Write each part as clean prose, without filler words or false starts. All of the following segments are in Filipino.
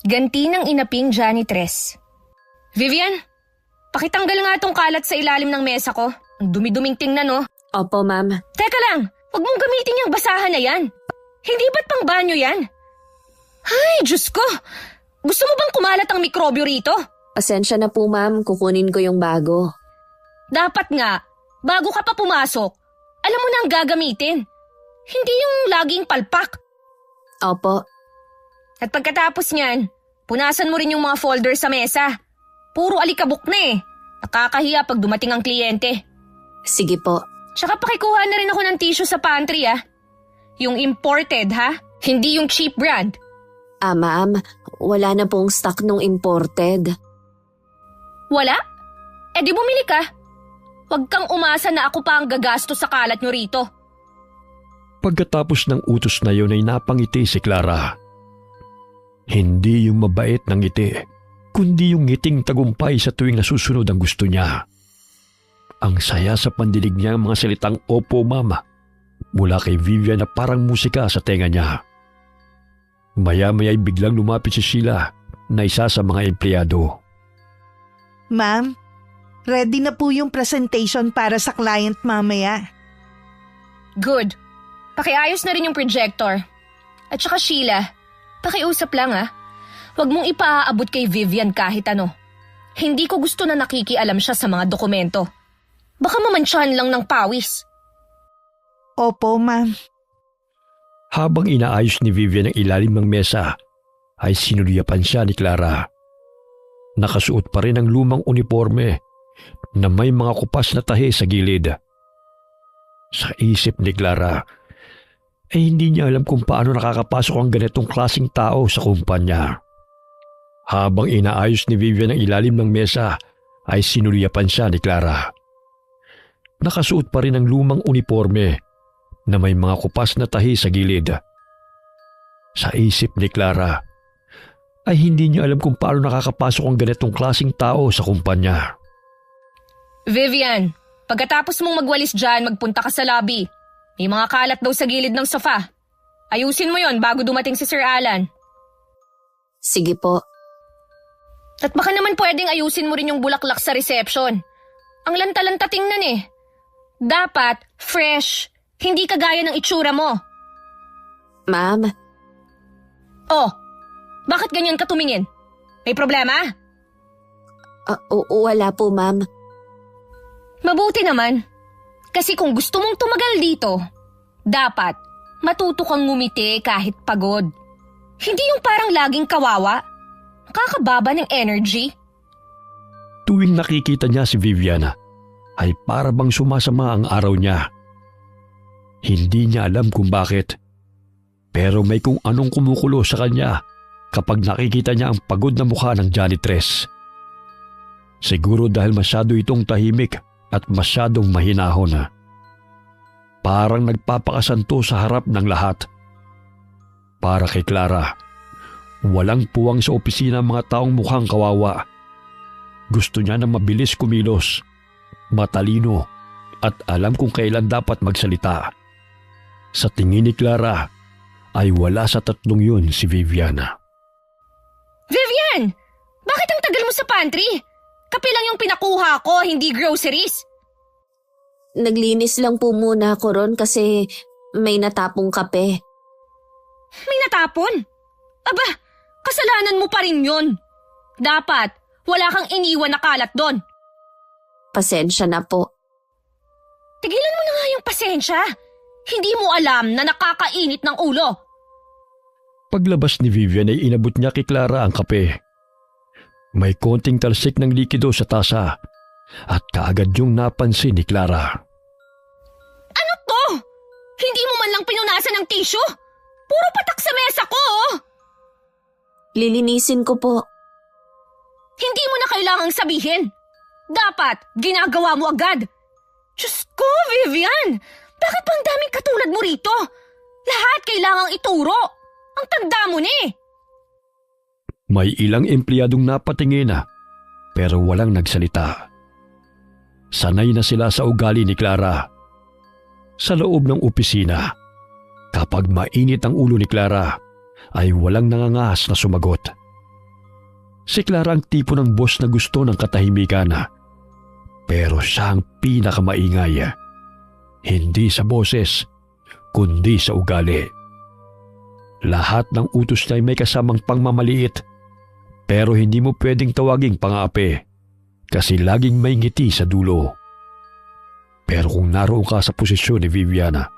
Ganti ng inaping janitress. Vivian, pakitanggal nga tong kalat sa ilalim ng mesa ko. Ang dumi-duming tingnan, no? Opo, ma'am. Teka lang, huwag mong gamitin yung basahan na yan. Hindi ba't pang banyo yan? Ay, Diyos ko! Gusto mo bang kumalat ang mikrobyo rito? Pasensya na po, ma'am. Kukunin ko yung bago. Dapat nga, bago ka pa pumasok, alam mo na ang gagamitin. Hindi yung laging palpak. Opo. At pagkatapos niyan, punasan mo rin yung mga folder sa mesa. Puro alikabok na eh. Nakakahiya pag dumating ang kliyente. Sige po. Tsaka pakikuha na rin ako ng tissue sa pantry Yung imported ha? Hindi yung cheap brand. Ma'am, wala na pong stock nung imported. Wala? Eh di bumili ka. Huwag kang umasa na ako pa ang gagastos sa kalat nyo rito. Pagkatapos ng utos na yun ay napangiti si Clara. Hindi yung mabait na ngiti, kundi yung ngiting tagumpay sa tuwing nasusunod ang gusto niya. Ang saya sa pandinig niya ang mga salitang "Opo, Mama" mula kay Vivian na parang musika sa tenga niya. Maya-maya ay biglang lumapit si Sheila na isa sa mga empleyado. Ma'am, ready na po yung presentation para sa client mamaya. Good. Pakiayos na rin yung projector. At saka Sheila, pakiusap lang Huwag mong ipaaabot kay Vivian kahit ano. Hindi ko gusto na nakikialam siya sa mga dokumento. Baka mamansyahan lang ng pawis. Opo, ma'am. Habang inaayos ni Vivian ang ilalim ng mesa, ay sinuliyapan siya ni Clara. Nakasuot pa rin ang lumang uniforme na may mga kupas na tahi sa gilid. Sa isip ni Clara, ay hindi niya alam kung paano nakakapasok ang ganitong klaseng tao sa kumpanya. Habang inaayos ni Vivian ang ilalim ng mesa, ay sinuliyapan siya ni Clara. Nakasuot pa rin ang lumang uniforme na may mga kupas na tahi sa gilid. Sa isip ni Clara, ay hindi niya alam kung paano nakakapasok ang ganitong klaseng tao sa kumpanya. Vivian, pagkatapos mong magwalis dyan, magpunta ka sa lobby. May mga kalat daw sa gilid ng sofa. Ayusin mo yon bago dumating si Sir Alan. Sige po. At baka naman pwedeng ayusin mo rin yung bulaklak sa reception. Ang lanta-lanta tingnan Dapat fresh, hindi kagaya ng itsura mo. Ma'am? Oh, bakit ganyan ka tumingin? May problema? Wala po, ma'am. Mabuti naman. Kasi kung gusto mong tumagal dito, dapat matuto kang ngumiti kahit pagod. Hindi yung parang laging kawawa. Nakakababa ng energy. Tuwing nakikita niya si Vivian, ay para bang sumasama ang araw niya. Hindi niya alam kung bakit, pero may kung anong kumukulo sa kanya kapag nakikita niya ang pagod na mukha ng janitress. Siguro dahil masyado itong tahimik at masyadong mahinahon. Parang nagpapakasanto sa harap ng lahat. Para kay Clara, walang puwang sa opisina ang mga taong mukhang kawawa. Gusto niya na mabilis kumilos, matalino at alam kung kailan dapat magsalita. Sa tingin ni Clara, ay wala sa tatlong yun si Vivian. Vivian! Bakit ang tagal mo sa pantry? Kape lang yung pinakuha ko, hindi groceries. Naglinis lang po muna ako ron kasi may natapong kape. May natapon? Aba, kasalanan mo pa rin yun. Dapat, wala kang iniwan na kalat doon. Pasensya na po. Tigilan mo na nga yung pasensya. Hindi mo alam na nakakainit ng ulo. Paglabas ni Vivian ay inabot niya kay Clara ang kape. May konting talsik ng likido sa tasa at kaagad yung napansin ni Clara. Ano to? Hindi mo man lang pinunasan ng tissue? Puro patak sa mesa ko Lilinisin ko po. Hindi mo na kailangang sabihin. Dapat, ginagawa mo agad. Diyos ko, Vivian! Bakit bang daming katulad mo rito? Lahat kailangang ituro. Ang tanda mo May ilang empleyadong napatingin pero walang nagsalita. Sanay na sila sa ugali ni Clara. Sa loob ng opisina, kapag mainit ang ulo ni Clara, ay walang nangangahas na sumagot. Si Clara ang tipo ng boss na gusto ng katahimikan. Pero siya ang pinakamaingay. Hindi sa boses, kundi sa ugali. Lahat ng utos niya ay may kasamang pangmamaliit. Pero hindi mo pwedeng tawaging pang-aapi kasi laging may ngiti sa dulo. Pero kung naroon ka sa posisyon ni Viviana,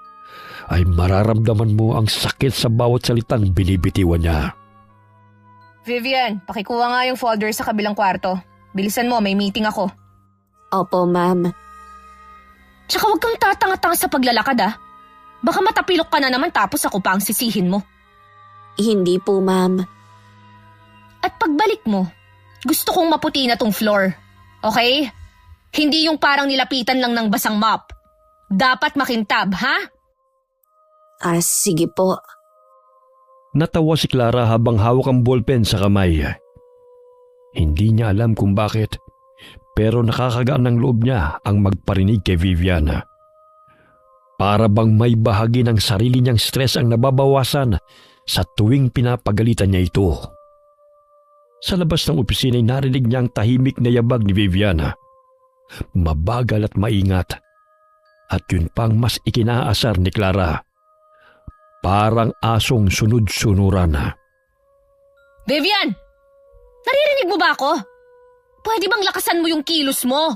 ay mararamdaman mo ang sakit sa bawat salitang binibitiwan niya. Vivian, pakikuha nga yung folder sa kabilang kwarto. Bilisan mo, may meeting ako. Opo, ma'am. Tsaka huwag kang tatanga-tanga sa paglalakad Baka matapilok ka na naman tapos ako pa ang sisihin mo. Hindi po, ma'am. At pagbalik mo, gusto kong maputi na tong floor. Okay? Hindi yung parang nilapitan lang ng basang mop. Dapat makintab, ha? Sige po. Natawa si Clara habang hawak ang ballpen sa kamay. Hindi niya alam kung bakit, pero nakakagaan ng loob niya ang magparinig kay Viviana. Para bang may bahagi ng sarili niyang stress ang nababawasan sa tuwing pinapagalitan niya ito. Sa labas ng opisina ay narinig niya ang tahimik na yabag ni Viviana. Mabagal at maingat. At yun pang mas ikinaasar ni Clara. Parang asong sunod-sunuran. Vivian! Naririnig mo ba ako? Pwede bang lakasan mo yung kilos mo?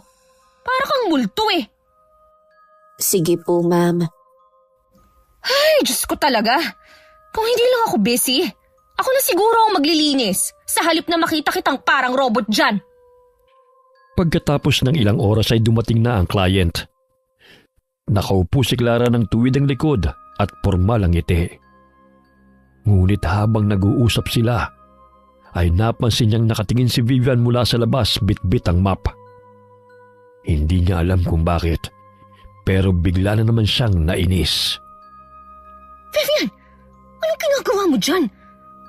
Para kang multo Sige po, ma'am. Ay, Diyos ko talaga. Kung hindi lang ako busy, ako na siguro ang maglilinis sa halip na makita kitang parang robot dyan. Pagkatapos ng ilang oras ay dumating na ang client. Nakaupo si Clara ng tuwid ang likod at pormal ang ngiti. Ngunit habang nag-uusap sila, ay napansin niyang nakatingin si Vivian mula sa labas bit-bit ang map. Hindi niya alam kung bakit, pero bigla na naman siyang nainis. Vivian! Anong ginagawa mo dyan?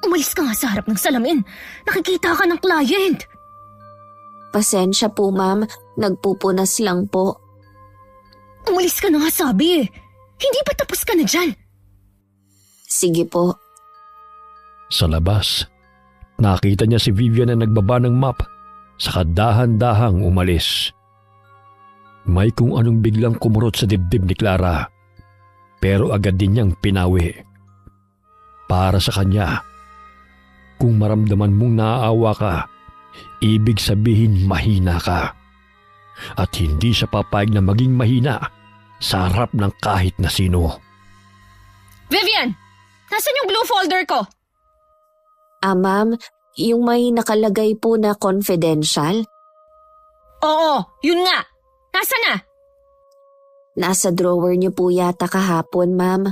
Umalis ka nga sa harap ng salamin. Nakikita ka ng client. Pasensya po, ma'am. Nagpupunas lang po. Umalis ka na nga sabi Hindi pa tapos ka na dyan? Sige po. Sa labas, nakita niya si Vivian na nagbaba ng map saka dahan-dahang umalis. May kung anong biglang kumurot sa dibdib ni Clara, pero agad din niyang pinawi. Para sa kanya, kung maramdaman mong naaawa ka, ibig sabihin mahina ka. At hindi siya papayag na maging mahina sa harap ng kahit na sino. Vivian! Nasaan yung blue folder ko? Ma'am, yung may nakalagay po na confidential? Oo, yun nga. Nasaan na? Nasa drawer niyo po yata kahapon, ma'am.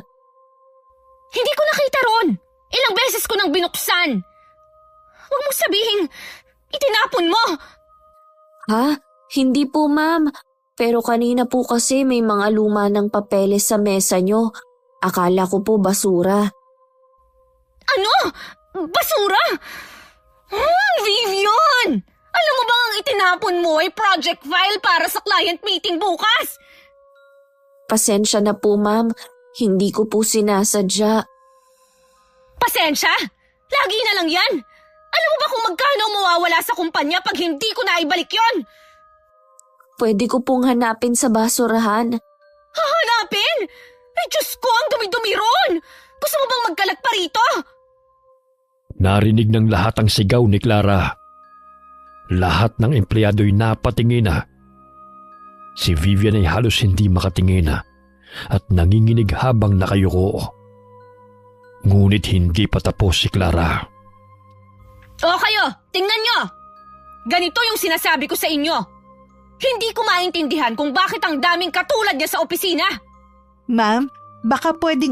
Hindi ko nakita ron. Ilang beses ko nang binuksan. Huwag mong sabihin, itinapon mo. Ha? Hindi po, ma'am. Pero kanina po kasi may mga luma ng papeles sa mesa niyo. Akala ko po basura. Ano? Basura? Vivian! Alam mo ba ang itinapon mo ay project file para sa client meeting bukas? Pasensya na po, ma'am. Hindi ko po sinasadya. Pasensya? Lagi na lang yan. Alam mo ba kung magkano mawawala sa kumpanya pag hindi ko naibalik yon? Pwede ko pong hanapin sa basurahan. Hahanapin? Ay, Diyos ko, ang dumi-dumi ron! Gusto mo bang magkalat pa rito? Narinig ng lahat ang sigaw ni Clara. Lahat ng empleyado'y napatingin na. Si Vivian ay halos hindi makatingin at nanginginig habang nakayuko. Ngunit hindi pa tapos si Clara. O kayo, tingnan nyo! Ganito yung sinasabi ko sa inyo. Hindi ko maintindihan kung bakit ang daming katulad niya sa opisina. Ma'am, baka pwedeng...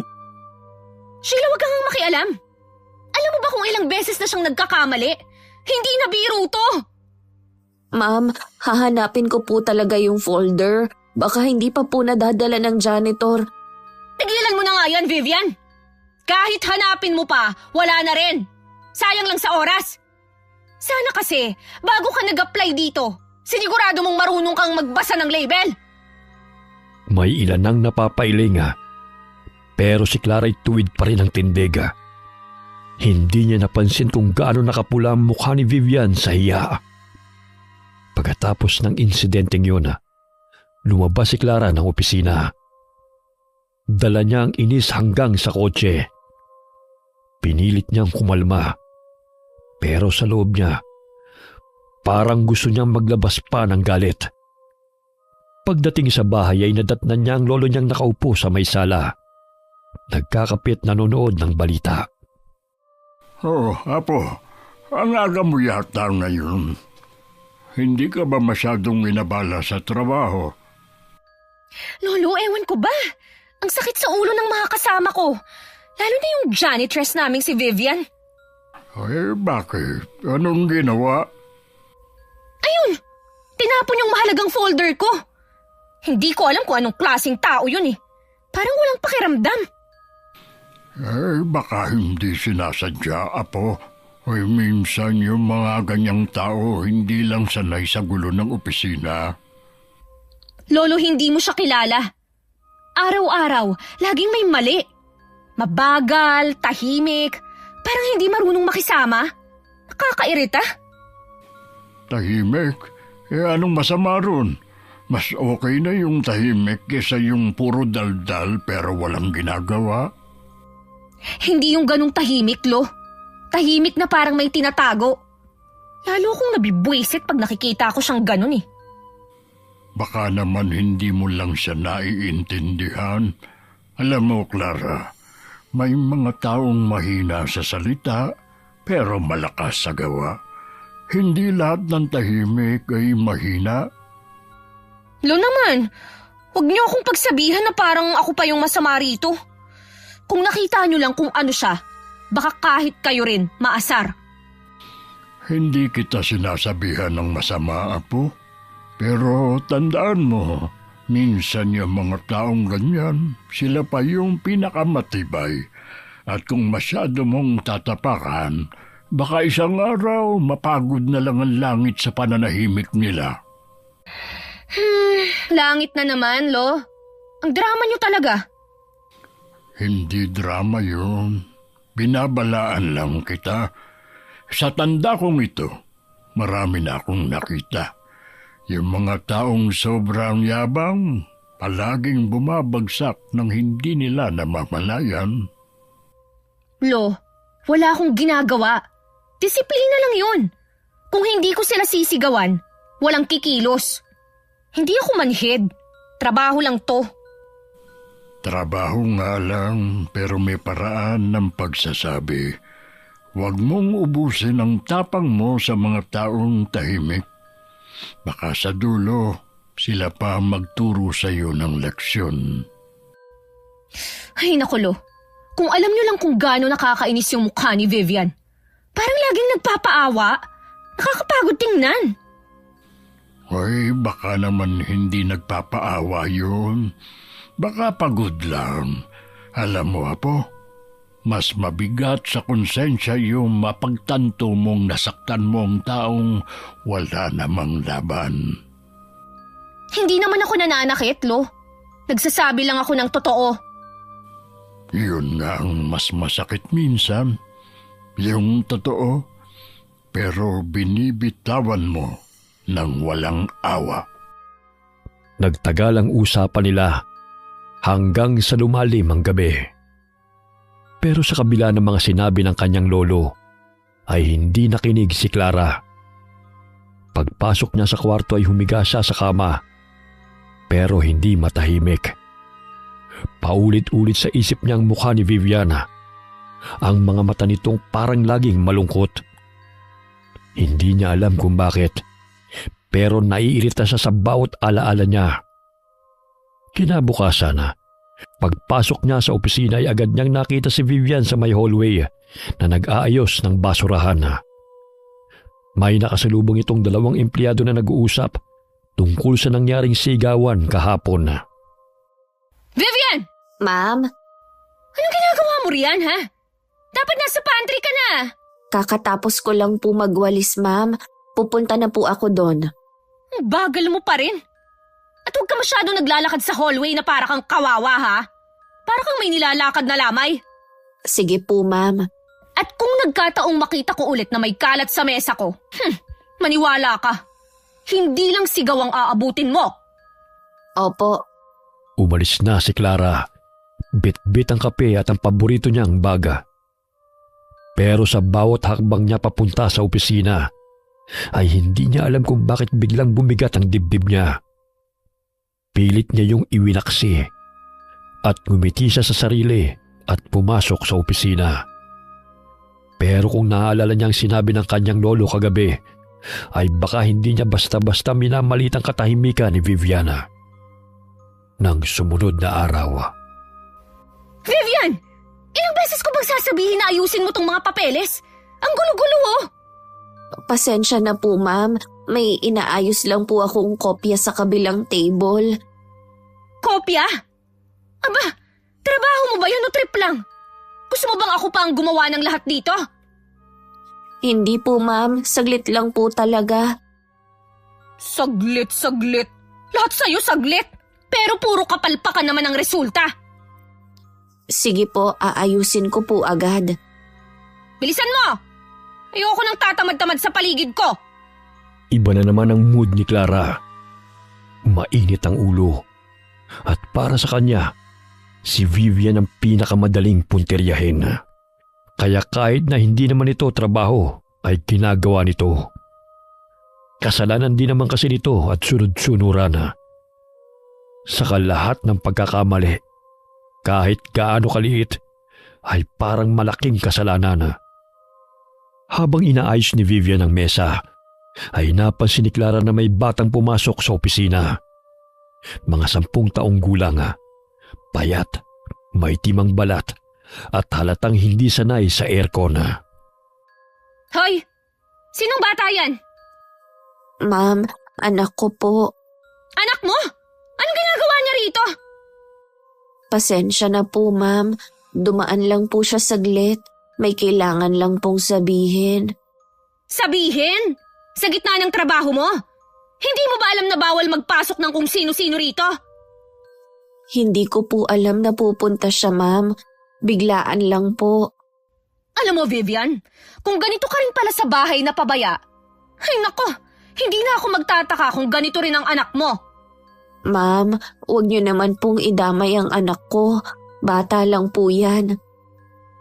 Sheila, wag kang makialam. Alam mo ba kung ilang beses na siyang nagkakamali? Hindi na biro to. Ma'am, hahanapin ko po talaga yung folder. Baka hindi pa po nadadala ng janitor. Tigilan mo na nga yan, Vivian. Kahit hanapin mo pa, wala na rin. Sayang lang sa oras. Sana kasi, bago ka nag-apply dito, sinigurado mong marunong kang magbasa ng label. May ilan ang napapailing pero si Clara ay tuwid pa rin ang tindig. Hindi niya napansin kung gaano nakapula ang mukha ni Vivian sa hiya. Pagkatapos ng insidenteng yun, lumabas si Clara ng opisina. Dala niya ang inis hanggang sa kotse. Pinilit niyang kumalma. Pero sa loob niya, parang gusto niyang maglabas pa ng galit. Pagdating sa bahay ay nadatnan niya ang lolo niyang nakaupo sa may sala. Nagkakapit nanonood ng balita. Oh, Apo, ang aga mo yata ngayon. Hindi ka ba masyadong inabala sa trabaho? Lolo, ewan ko ba? Ang sakit sa ulo ng mga kasama ko. Lalo na yung janitress naming si Vivian. Bakit? Anong ginawa? Ayun! Tinapon yung mahalagang folder ko. Hindi ko alam kung anong klaseng tao yun eh. Parang walang pakiramdam. Baka hindi sinasadya, Apo. Minsan yung mga ganyang tao hindi lang sanay sa gulo ng opisina. Lolo, hindi mo siya kilala. Araw-araw, laging may mali. Mabagal, tahimik, parang hindi marunong makisama. Nakakairita. Tahimik? Anong masama ron? Mas okay na yung tahimik kesa yung puro daldal pero walang ginagawa. Hindi yung ganong tahimik, Lo. Tahimik na parang may tinatago. Lalo kong nabibwisit pag nakikita ko siyang ganon eh. Baka naman hindi mo lang siya naiintindihan. Alam mo, Clara, may mga taong mahina sa salita pero malakas sa gawa. Hindi lahat ng tahimik ay mahina. Lo naman, huwag niyo akong pagsabihan na parang ako pa yung masama rito. Kung nakita niyo lang kung ano siya, baka kahit kayo rin maasar. Hindi kita sinasabihan ng masama, Apo. Pero tandaan mo, minsan yung mga taong ganyan, sila pa yung pinakamatibay. At kung masyado mong tatapakan, baka isang araw mapagod na lang ang langit sa pananahimik nila. Langit na naman, Lo. Ang drama niyo talaga. Hindi drama yun. Binabalaan lang kita. Sa tanda kong ito, marami na akong nakita. Yung mga taong sobrang yabang, palaging bumabagsak nang hindi nila namamalayan. Lo, wala akong ginagawa. Disiplina lang yun. Kung hindi ko sila sisigawan, walang kikilos. Hindi ako manhid. Trabaho lang to. Trabaho nga lang, pero may paraan ng pagsasabi. Huwag mong ubusin ang tapang mo sa mga taong tahimik. Baka sa dulo, sila pa magturo sa iyo ng leksyon. Ay naku, Lo. Kung alam niyo lang kung gaano nakakainis yung mukha ni Vivian. Parang laging nagpapaawa. Nakakapagod tingnan. Hoy, baka naman hindi nagpapaawa yun. Baka pagod lang. Alam mo, Apo, mas mabigat sa konsensya yung mapagtanto mong nasaktan mo ang taong wala namang laban. Hindi naman ako nananakit, Lo. Nagsasabi lang ako ng totoo. Yun nga ang mas masakit minsan. Yung totoo, pero binibitawan mo ng walang awa. Nagtagal ang usapan nila hanggang sa lumalim ang gabi. Pero sa kabila ng mga sinabi ng kanyang lolo, ay hindi nakinig si Clara. Pagpasok niya sa kwarto ay humiga siya sa kama, pero hindi matahimik. Paulit-ulit sa isip niya ang mukha ni Viviana. Ang mga mata nitong parang laging malungkot. Hindi niya alam kung bakit, pero naiirita siya sa bawat alaala niya. Kinabukasan, pagpasok niya sa opisina ay agad niyang nakita si Vivian sa may hallway na nag-aayos ng basurahan. May nakasalubong itong dalawang empleyado na nag-uusap tungkol sa nangyaring sigawan kahapon. Vivian! Ma'am, Anong ginagawa mo riyan, ha? Dapat nasa pantry ka na. kakatapos ko lang po magwalis, ma'am. Pupunta na po ako doon. Ang bagal mo pa rin. At huwag ka masyado naglalakad sa hallway na para kang kawawa, ha? Para kang may nilalakad na lamay. Sige po, ma'am. At kung nagkataong makita ko ulit na may kalat sa mesa ko, maniwala ka. Hindi lang sigaw ang aabutin mo. Opo. Umalis na si Clara. Bit-bit ang kape at ang paborito niyang baga. Pero sa bawat hakbang niya papunta sa opisina, ay hindi niya alam kung bakit biglang bumigat ang dibdib niya. Pilit niya yung iwinaksi at ngumiti siya sa sarili at pumasok sa opisina. Pero kung naaalala niyang sinabi ng kanyang lolo kagabi, ay baka hindi niya basta-basta minamalit ang katahimikan ni Viviana. Nang sumunod na araw. Vivian! Ilang beses ko bang sasabihin na ayusin mo tong mga papeles? Ang gulo-gulo oh! Pasensya na po, ma'am. May inaayos lang po akong kopya sa kabilang table. Kopya? Aba, trabaho mo ba yun o trip lang? Gusto mo bang ako pa ang gumawa ng lahat dito? Hindi po, ma'am. Saglit lang po talaga. Saglit. Lahat sa'yo saglit. Pero puro kapalpakan naman ang resulta. Sige po, aayusin ko po agad. Bilisan mo! Ayoko nang tatamad-tamad sa paligid ko. Iba na naman ang mood ni Clara. Mainit ang ulo. At para sa kanya, si Vivian ang pinakamadaling punteryahin. Kaya kahit na hindi naman ito trabaho, ay ginagawa nito. Kasalanan din naman kasi nito at sunod-sunuran. Saka lahat ng pagkakamali, kahit gaano kaliit, ay parang malaking kasalanan. Habang inaayos ni Vivian ang mesa, ay napansin ni Clara na may batang pumasok sa opisina. Mga 10 taong gulang, payat, may timang balat, at halatang hindi sanay sa aircon. Hoy! Sinong bata yan? Ma'am, anak ko po. Anak mo? Anong ginagawa niya rito? Pasensya na po, ma'am. Dumaan lang po siya saglit. May kailangan lang pong sabihin. Sabihin? Sa gitna ng trabaho mo? Hindi mo ba alam na bawal magpasok ng kung sino-sino rito? Hindi ko po alam na pupunta siya, ma'am. Biglaan lang po. Alam mo, Vivian, kung ganito ka rin pala sa bahay na pabaya, ay nako, hindi na ako magtataka kung ganito rin ang anak mo. Ma'am, huwag niyo naman pong idamay ang anak ko. Bata lang po yan.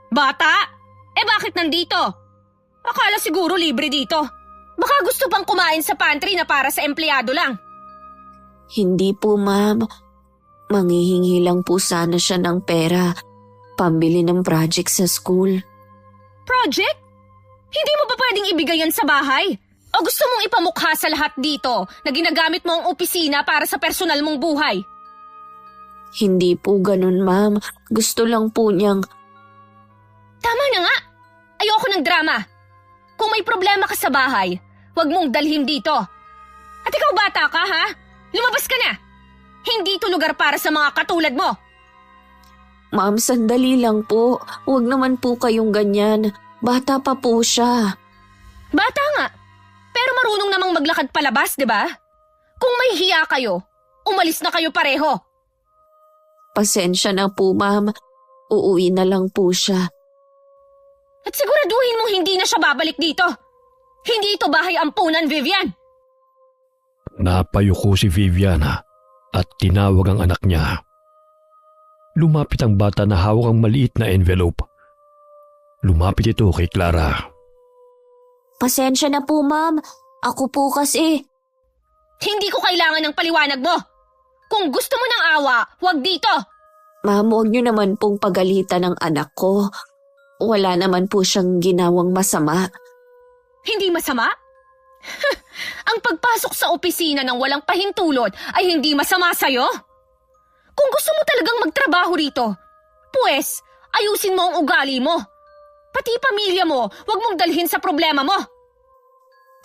Bata? Eh bakit nandito? Akala siguro libre dito. Baka gusto pang kumain sa pantry na para sa empleyado lang. Hindi po, ma'am. Manghihingi lang po sana siya ng pera. Pambili ng project sa school. Project? Hindi mo ba pwedeng ibigay yan sa bahay? O gusto mong ipamukha sa lahat dito na ginagamit mo ang opisina para sa personal mong buhay? Hindi po ganun, ma'am. Gusto lang po niyang... Tama na nga! Ayoko ng drama. Kung may problema ka sa bahay, huwag mong dalhin dito. At ikaw bata ka, ha? Lumabas ka na! Hindi ito lugar para sa mga katulad mo. Ma'am, sandali lang po. Huwag naman po kayong ganyan. Bata pa po siya. Bata nga. Pero marunong namang maglakad palabas, di ba? Kung may hiya kayo, umalis na kayo pareho. Pasensya na po, ma'am. Uuwi na lang po siya. At siguraduhin mong hindi na siya babalik dito. Hindi ito bahay ampunan, Vivian. Napayuko si Vivian at tinawag ang anak niya. Lumapit ang bata na hawak ang maliit na envelope. Lumapit ito kay Clara. Pasensya na po, ma'am. Ako po kasi. Hindi ko kailangan ng paliwanag mo. Kung gusto mo ng awa, huwag dito. Ma'am, huwag niyo naman pong pagalitan ng anak ko. Wala naman po siyang ginawang masama. Hindi masama? Ang pagpasok sa opisina ng walang pahintulot ay hindi masama sa'yo? Kung gusto mo talagang magtrabaho rito, pues ayusin mo ang ugali mo. Pati pamilya mo, huwag mong dalhin sa problema mo.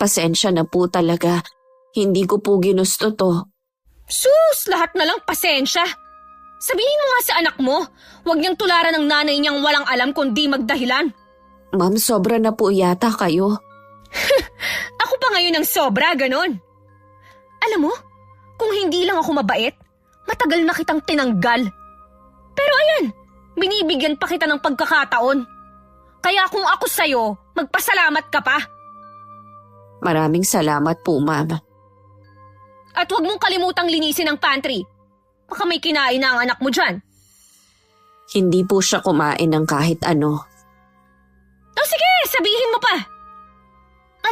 Pasensya na po talaga. Hindi ko po ginusto to. Sus, lahat na lang pasensya. Sabihin mo nga sa anak mo, huwag niyang tularan ng nanay niyang walang alam kundi magdahilan. Ma'am, sobra na po yata kayo. Ako pa ngayon ang sobra, ganon. Alam mo, kung hindi lang ako mabait, matagal na kitang tinanggal. Pero ayan, binibigyan pa kita ng pagkakataon. Kaya kung ako sa'yo, magpasalamat ka pa. Maraming salamat po, ma'am. At huwag mong kalimutang linisin ang pantry. Baka may kinain na ang anak mo dyan. Hindi po siya kumain ng kahit ano. O sige, sabihin mo pa.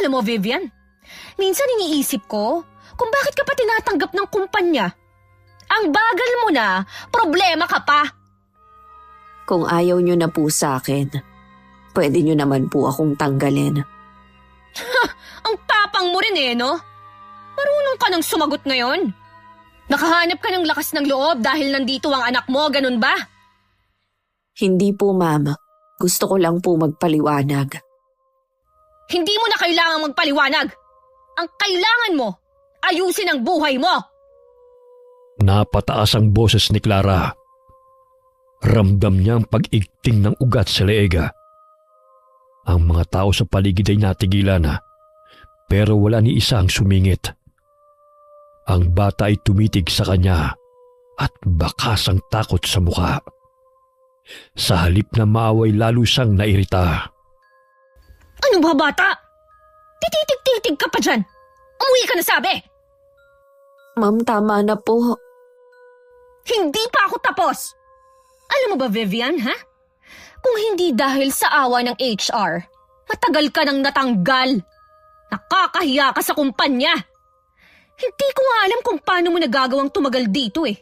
Alam mo, Vivian, minsan iniisip ko kung bakit ka pa tinatanggap ng kumpanya. Ang bagal mo na, problema ka pa. Kung ayaw niyo na po sa akin, pwede niyo naman po akong tanggalin. Ang tapang mo rin no? Marunong ka nang sumagot ngayon. Nakahanap ka ng lakas ng loob dahil nandito ang anak mo, ganun ba? Hindi po, ma'am. Gusto ko lang po magpaliwanag. Hindi mo na kailangang magpaliwanag. Ang kailangan mo, ayusin ang buhay mo. Napataas ang boses ni Clara. Ramdam niya ang pag-igting ng ugat sa leega. Ang mga tao sa paligid ay natigilan na, pero wala ni isa ang sumingit. Ang bata ay tumitig sa kanya at bakas ang takot sa mukha. Sa halip na maaway, lalo siyang nairita. Ano ba, bata? Tititig-titig ka pa dyan. Umuwi ka na, sabi. Ma'am, tama na po. Hindi pa ako tapos. Alam mo ba, Vivian, ha? Kung hindi dahil sa awa ng HR, matagal ka nang natanggal. Nakakahiya ka sa kumpanya. Hindi ko nga alam kung paano mo nagagawang tumagal dito eh.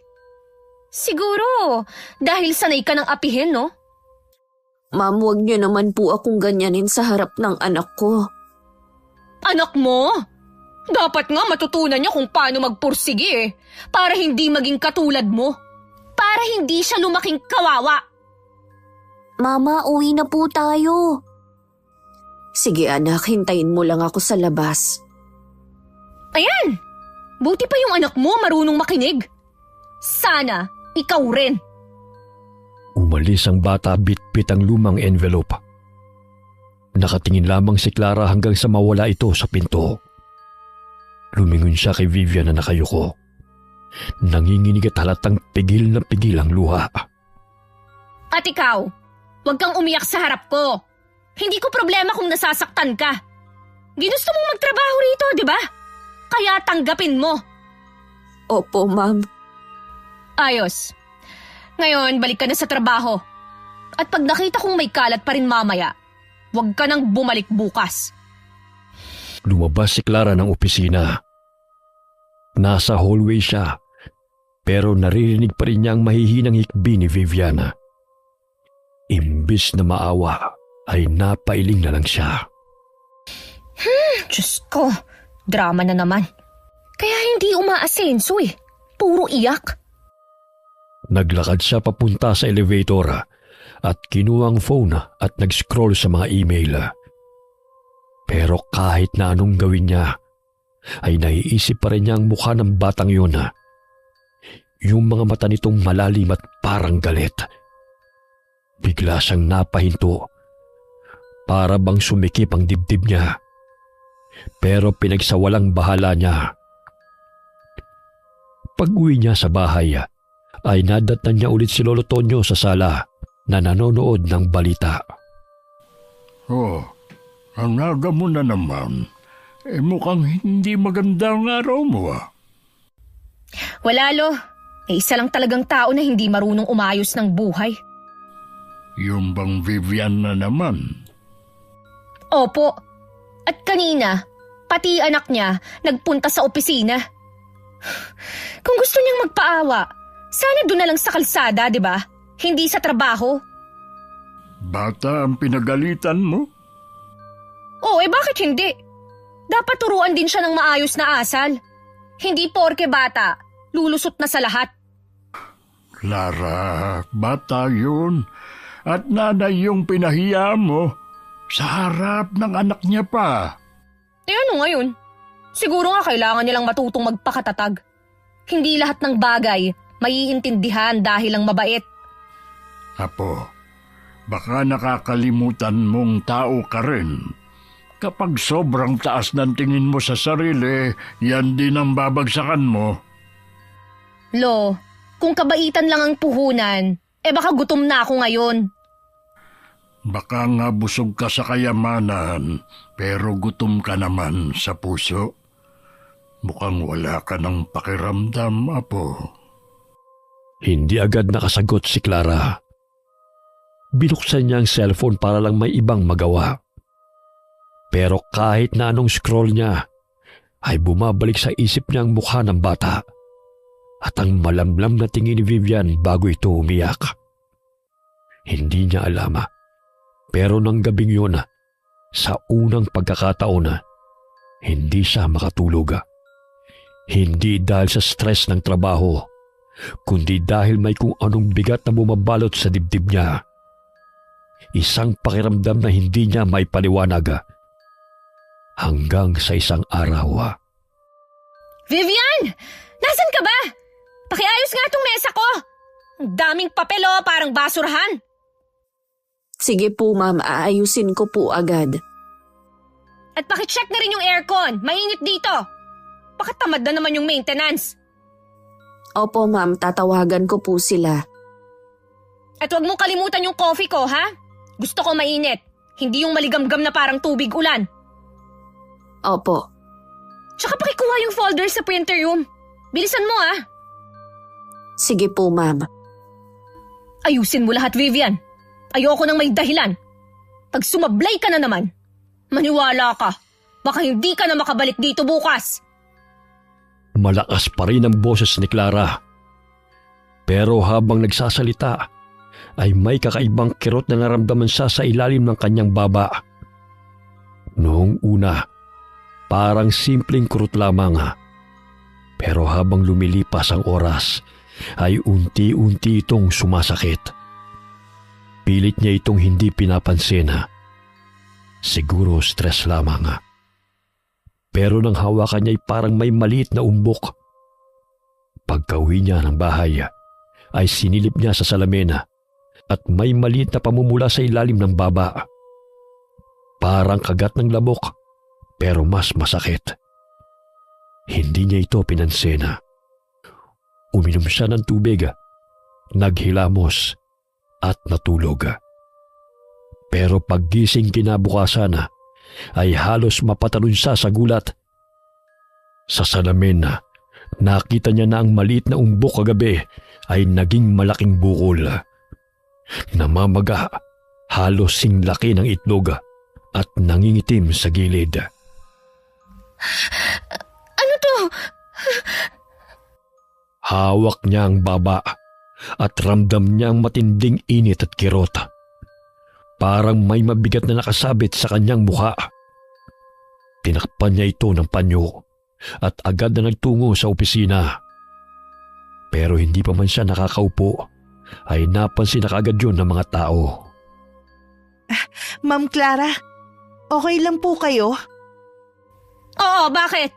Siguro, dahil sanay ka ng apihin, no? Ma'am, huwag niyo naman po akong ganyanin sa harap ng anak ko. Anak mo? Dapat nga matutunan niya kung paano magpursigi eh, para hindi maging katulad mo. Para hindi siya lumaking kawawa. Mama, uwi na po tayo. Sige anak, hintayin mo lang ako sa labas. Ayan! Buti pa yung anak mo marunong makinig. Sana, ikaw rin. Umalis ang bata, bitbit ang lumang envelope. Nakatingin lamang si Clara hanggang sa mawala ito sa pinto. Lumingon siya kay Vivian na nakayuko. Nanginginig at halatang pigil na pigil ang luha. At ikaw, huwag kang umiyak sa harap ko. Hindi ko problema kung nasasaktan ka. Ginusto mong magtrabaho rito, di ba? Kaya tanggapin mo. Opo, ma'am. Ayos. Ngayon, balik ka na sa trabaho. At pag nakita kong may kalat pa rin mamaya, huwag ka nang bumalik bukas. Lumabas si Clara ng opisina. Nasa hallway siya, pero naririnig pa rin niya ang mahihinang hikbi ni Viviana. Imbis na maawa, ay napailing na lang siya. Diyos ko, drama na naman. Kaya hindi umaasenso eh. Puro iyak. Naglakad siya papunta sa elevator at kinuha ang phone at nag-scroll sa mga email. Pero kahit na anong gawin niya, ay naiisip pa rin niya ang mukha ng batang yun. Yung mga mata nitong malalim at parang galit. Bigla siyang napahinto. Para bang sumikip ang dibdib niya. Pero pinagsawalang bahala niya. Pag-uwi niya sa bahay, ay nadatnan niya ulit si Lolo Tonyo sa sala na nanonood ng balita. Oh, ang aga mo na naman. Mukhang hindi maganda ang araw mo Wala, Lo. May isa lang talagang tao na hindi marunong umayos ng buhay. Yung bang Vivian na naman? Opo. At kanina, pati anak niya nagpunta sa opisina. Kung gusto niyang magpaawa, sana doon na lang sa kalsada, di ba? Hindi sa trabaho. Bata ang pinagalitan mo? Oo, bakit hindi? Dapat turuan din siya ng maayos na asal. Hindi porke bata, lulusot na sa lahat. Clara, bata yun. At nanay yung pinahiya mo sa harap ng anak niya pa. Ano ngayon? Siguro nga kailangan nilang matutong magpakatatag. Hindi lahat ng bagay maiintindihan dahil lang mabait. Apo, baka nakakalimutan mong tao ka rin. Kapag sobrang taas ng tingin mo sa sarili, yan din ang babagsakan mo. Lo, kung kabaitan lang ang puhunan, baka gutom na ako ngayon. Baka nga busog ka sa kayamanan, pero gutom ka naman sa puso. Mukhang wala ka ng pakiramdam, Apo. Hindi agad nakasagot si Clara. Binuksan niya ang cellphone para lang may ibang magawa. Pero kahit na anong scroll niya, ay bumabalik sa isip niya ang mukha ng bata at ang malamlam na tingin ni Vivian bago ito umiyak. Hindi niya alam, pero nang gabing yun, sa unang pagkakataon, hindi siya makatulog. Hindi dahil sa stress ng trabaho, kundi dahil may kung anong bigat na bumabalot sa dibdib niya. Isang pakiramdam na hindi niya may paliwanag. Hanggang sa isang araw. Vivian! Nasaan ka ba? Pakiayos nga tong mesa ko. Ang daming papel parang basurahan. Sige po ma'am, aayusin ko po agad. At pakicheck na rin yung aircon. Mainit dito. Baka tamad na naman yung maintenance. Opo ma'am, tatawagan ko po sila. At huwag mong kalimutan yung coffee ko, ha? Gusto ko mainit. Hindi yung maligamgam na parang tubig ulan. Opo. Tsaka pakikuha yung folder sa printer room. Bilisan mo, ha? Sige po ma'am. Ayusin mo lahat, Vivian. Ayoko nang may dahilan. Pag sumablay ka na naman, maniwala ka. Baka hindi ka na makabalik dito bukas. Malakas pa rin ang boses ni Clara. Pero habang nagsasalita, ay may kakaibang kirot na naramdaman siya sa ilalim ng kanyang baba. Noong una, parang simpleng kurot lamang. Pero habang lumilipas ang oras, ay unti-unti itong sumasakit. Pilit niya itong hindi pinapansin. Siguro stress lamang. Pero nang hawakan niya ay parang may maliit na umbok. Pagka-uwi niya ng bahay, ay sinilip niya sa salamena at may maliit na pamumula sa ilalim ng baba. Parang kagat ng lamok, pero mas masakit. Hindi niya ito pinansin. Uminom siya ng tubig, naghilamos at natulog. Pero paggising kinabukasan ay halos mapatalon siya sa gulat. Sa salamin, nakita niya na ang maliit na umbok kagabi ay naging malaking bukol. Namamaga, halos singlaki ng itlog at nangingitim sa gilid. Ano to? Hawak niya ang baba at ramdam niya ang matinding init at kirot. Parang may mabigat na nakasabit sa kanyang mukha. Tinakpan niya ito ng panyo at agad na nagtungo sa opisina. Pero hindi pa man siya nakakaupo, ay napansin na kaagad yun ng mga tao. Ma'am Clara, okay lang po kayo? Oo, bakit?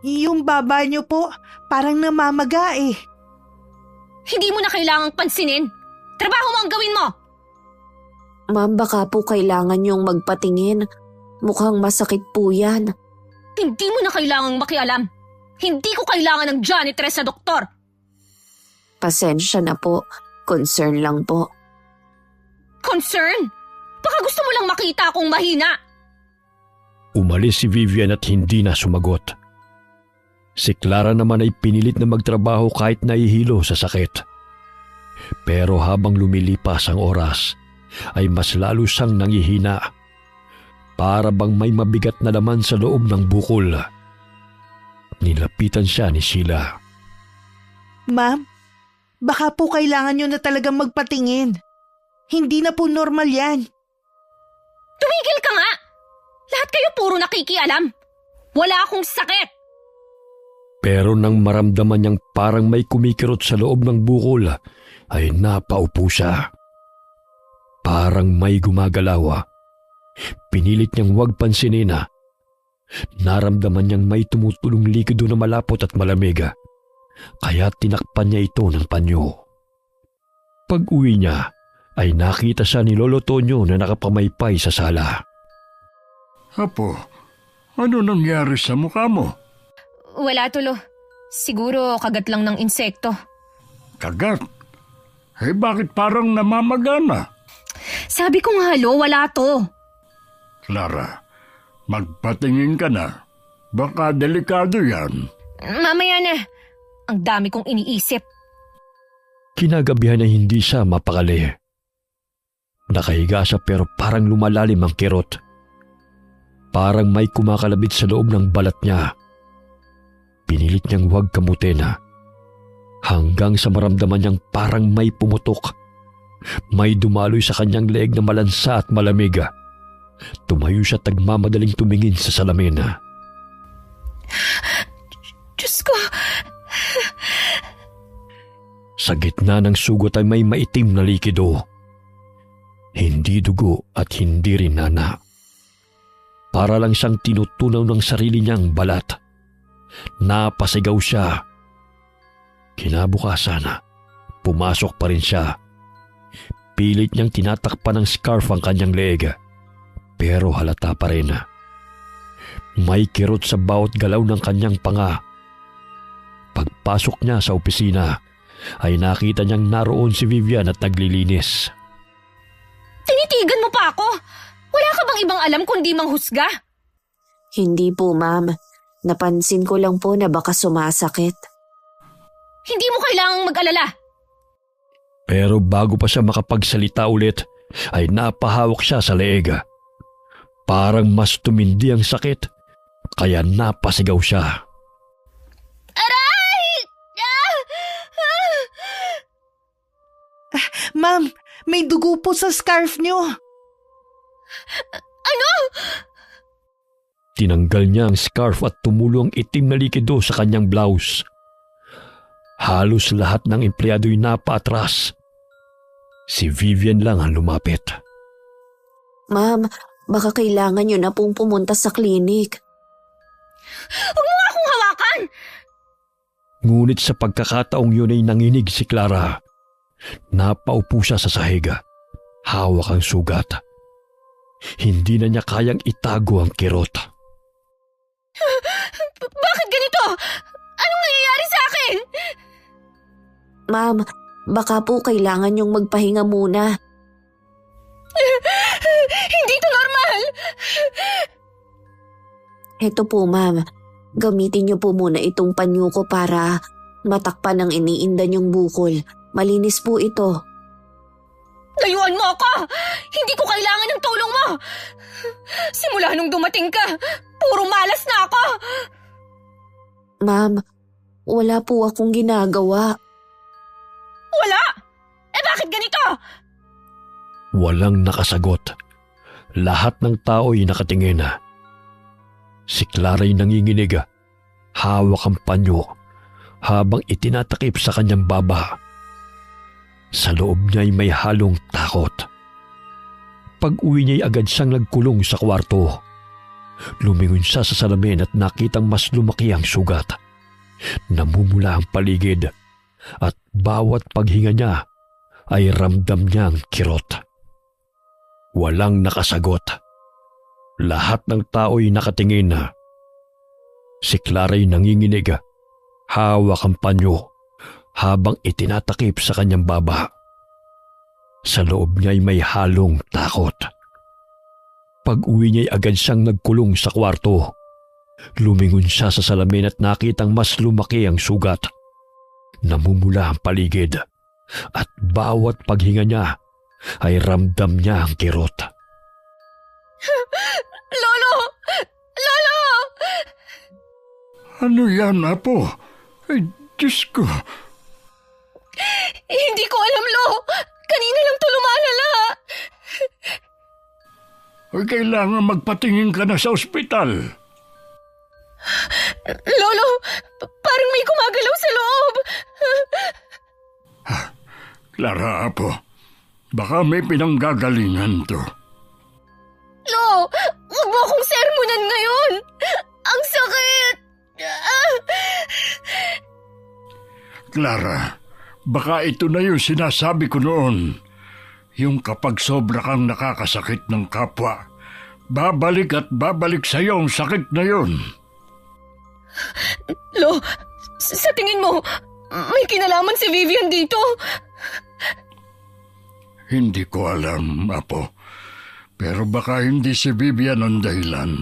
Yung baba niyo po, parang namamaga eh. Hindi mo na kailangang pansinin. Trabaho mo ang gawin mo. Ma'am, baka po kailangan yung magpatingin. Mukhang masakit po yan. Hindi mo na kailangang makialam. Hindi ko kailangan ng janitress sa doktor. Pasensya na po. Concern lang po. Concern? Baka gusto mo lang makita akong mahina. Umalis si Vivian at hindi na sumagot. Si Clara naman ay pinilit na magtrabaho kahit nahihilo sa sakit. Pero habang lumilipas ang oras, ay mas lalo siyang nangihina. Para bang may mabigat na laman sa loob ng bukol. Nilapitan siya ni Sheila. Ma'am, baka po kailangan nyo na talagang magpatingin. Hindi na po normal yan. Tumigil ka nga! Lahat kayo puro nakikialam. Wala akong sakit. Pero nang maramdaman niyang parang may kumikirot sa loob ng bukol, ay napaupo siya. Parang may gumagalaw. Pinilit niyang huwag pansinin. Naramdaman niyang may tumutulong likido na malapot at malamig. Kaya tinakpan niya ito ng panyo. Pag-uwi niya, ay nakita siya ni Lolo Tonyo na nakapamaypay sa sala. Apo, ano nangyari sa mukha mo? Wala, Tulo. Siguro kagat lang ng insekto. Kagat? Eh bakit parang namamaga na? Sabi ko nga, Lo, wala to. Clara, magpatingin ka na. Baka delikado yan. Mamaya na. Ang dami kong iniisip. Kinagabihan ay hindi siya mapakali. Nakahiga siya pero parang lumalalim ang kirot. Parang may kumakalabit sa loob ng balat niya. Pinilit niyang huwag kamutin hanggang sa maramdaman niyang parang may pumutok. May dumaloy sa kanyang leeg na malansa at malamig. Tumayo siya at nagmamadaling tumingin sa salamin. Diyos ko. Sa gitna ng sugot ay may maitim na likido. Hindi dugo at hindi rin nana. Para lang siyang tinutunaw ng sarili niyang balat. Napasigaw siya. Kinabukasan, pumasok pa rin siya. Pilit niyang tinatakpan ng scarf ang kanyang leeg. Pero halata pa rin. May kirot sa bawat galaw ng kanyang panga. Pagpasok niya sa opisina, ay nakita niyang naroon si Vivian at naglilinis. Tinitigan mo pa ako? Wala ka bang ibang alam kundi manghusga? Hindi po, ma'am. Napansin ko lang po na baka sumasakit. Hindi mo kailangang mag-alala. Pero bago pa siya makapagsalita ulit, ay napahawak siya sa leeg. Parang mas tumindi ang sakit, kaya napasigaw siya. Aray! Ma'am, may dugo po sa scarf niyo. Ano? Tinanggal niya ang scarf at tumulo ang itim na likido sa kanyang blouse. Halos lahat ng empleyado ay napaatras. Si Vivian lang ang lumapit. Ma'am, baka kailangan niyo na pong pumunta sa klinik. Huwag mo nga akong hawakan! Ngunit sa pagkakataong yun ay nanginig si Clara. Napaupo siya sa sahig. Hawak ang sugat. Hindi na niya kayang itago ang kirot. Bakit ganito? Anong nangyayari sa akin? Ma'am, baka po kailangan niyong magpahinga muna. Hindi to normal! Heto po, ma'am. Gamitin niyo po muna itong panyo ko para matakpan ang iniinda niyong bukol. Malinis po ito. Layuan mo ako! Hindi ko kailangan ng tulong mo! Simula nung dumating ka, puro malas na ako! Ma'am, wala po akong ginagawa. Wala! Eh bakit ganito? Walang nakasagot. Lahat ng tao ay nakatingin. Si Clara ay nanginginig. Hawak ang panyo habang itinatakip sa kanyang baba. Sa loob niya ay may halong takot. Pag-uwi niya ay agad siyang nagkulong sa kwarto. Lumingon siya sa salamin at nakitang mas lumaki ang sugat. Namumula ang paligid at bawat paghinga niya ay ramdam niya ang kirot. Walang nakasagot. Lahat ng tao ay nakatingin. Si Clara ay nanginginig. Hawak ang panyo habang itinatakip sa kanyang baba. Sa loob niya ay may halong takot. Pag-uwi niya ay agad siyang nagkulong sa kwarto. Lumingon siya sa salamin at nakitang mas lumaki ang sugat. Namumula ang paligid at bawat paghinga niya ay ramdam niya ang kirot. Lolo! Lolo! Ano yan, Apo? Ay, Diyos ko. Hindi ko alam, Lo. Kanina lang to lumalala. Ay, kailangan magpatingin ka na sa ospital. Lolo, parang may gumagalaw sa loob. Clara, Apo, baka may pinanggagalingan to. Lo, huwag mo akong sermonan ngayon. Ang sakit. Clara, baka ito na yung sinasabi ko noon. Yung kapag sobra kang nakakasakit ng kapwa, babalik at babalik sa'yo ang sakit na yun. Lo, sa tingin mo, may kinalaman si Vivian dito? Hindi ko alam, Apo. Pero baka hindi si Vivian ang dahilan.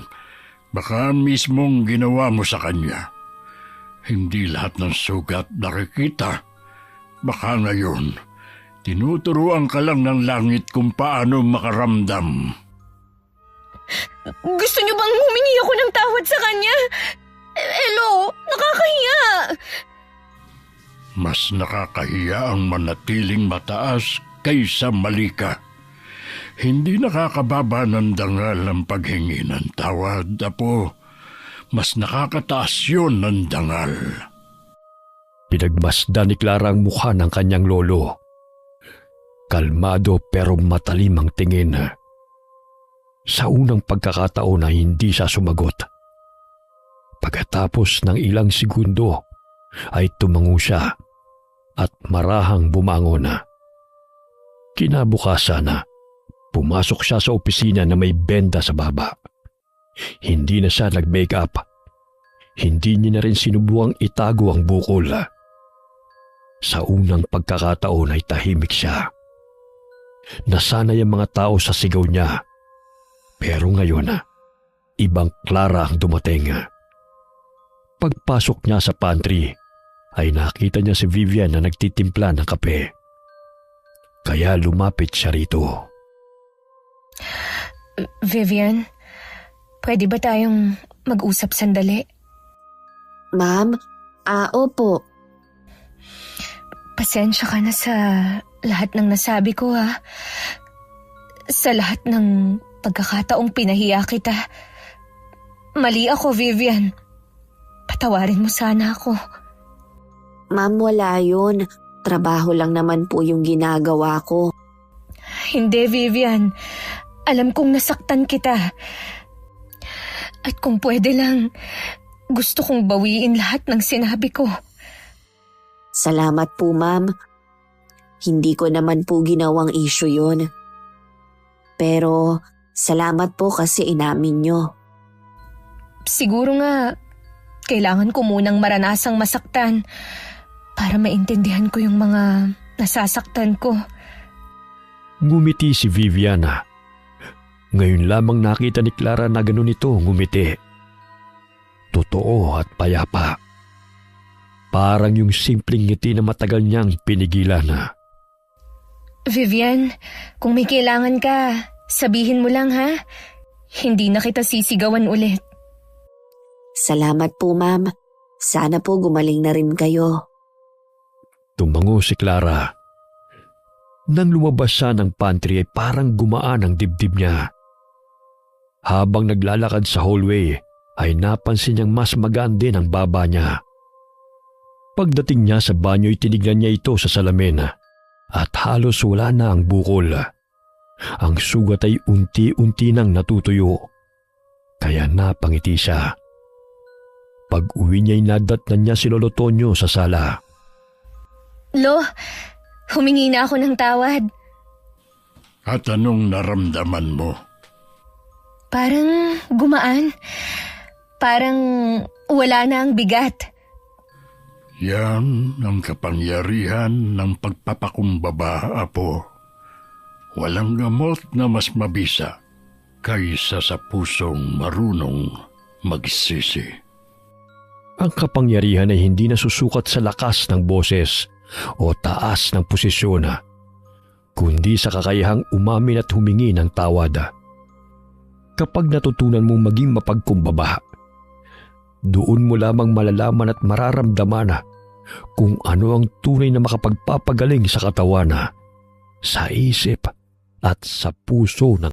Baka mismong ginawa mo sa kanya. Hindi lahat ng sugat nakikita. Baka ngayon, tinuturuan ka lang ng langit kung paano makaramdam. Gusto niyo bang humingi ako ng tawad sa kanya? Hello, nakakahiya. Mas nakakahiya ang manatiling mataas kaysa mali ka. Hindi nakakababa ng dangal ang paghingi ng tawad, Apo. Mas nakakataas yun ng dangal. Pinagmasdan ni Clara ang mukha ng kanyang lolo. Kalmado pero matalim ang tingin. Sa unang pagkakataon na hindi siya sumagot. Pagkatapos ng ilang segundo ay tumango siya at marahang bumangon. Kinabukasan na, pumasok siya sa opisina na may benda sa baba. Hindi na siya nag-make up. Hindi niya na rin sinubuang itago ang bukol. Sa unang pagkakataon ay tahimik siya. Nasanay ang mga tao sa sigaw niya. Pero ngayon, ibang Clara ang dumating. Pagpasok niya sa pantry, ay nakita niya si Vivian na nagtitimpla ng kape. Kaya lumapit siya rito. Vivian, pwede ba tayong mag-usap sandali? Ma'am? Opo. Pasensya ka na sa lahat ng nasabi ko, ha? Sa lahat ng pagkakataong pinahiya kita. Mali ako, Vivian. Patawarin mo sana ako. Ma'am, wala yun. Trabaho lang naman po yung ginagawa ko. Hindi, Vivian. Alam kong nasaktan kita. At kung pwede lang, gusto kong bawiin lahat ng sinabi ko. Salamat po, ma'am. Hindi ko naman po ginawang issue yun. Pero salamat po kasi inamin nyo. Siguro nga, kailangan ko munang maranasang masaktan para maintindihan ko yung mga nasasaktan ko. Ngumiti si Viviana. Ngayon lamang nakita ni Clara na ganun ito ngumiti. Totoo at payapa. Parang yung simpleng ngiti na matagal niyang pinigilan na. Vivian, kung may kailangan ka, sabihin mo lang, ha? Hindi na kita sisigawan ulit. Salamat po, ma'am. Sana po gumaling na rin kayo. Tumango si Clara. Nang lumabas siya ng pantry ay parang gumaan ang dibdib niya. Habang naglalakad sa hallway ay napansin niyang mas magaan din ang baba niya. Pagdating niya sa banyo ay tinignan niya ito sa salamin at halos wala na ang bukol. Ang sugat ay unti-unti nang natutuyo. Kaya napangiti siya. Pag-uwi niya ay nadatnan niya si Lolo Tonyo sa sala. Lo, humingi na ako ng tawad. At anong naramdaman mo? Parang gumaan. Parang wala na ang bigat. Yan ang kapangyarihan ng pagpapakumbaba, Apo. Walang gamot na mas mabisa kaysa sa pusong marunong magsisi. Ang kapangyarihan ay hindi nasusukat sa lakas ng boses o taas ng posisyon, kundi sa kakayahang umamin at humingi ng tawad. Kapag natutunan mong maging mapagkumbaba, doon mo lamang malalaman at mararamdaman kung ano ang tunay na makapagpapagaling sa katawan, sa isip at sa puso ng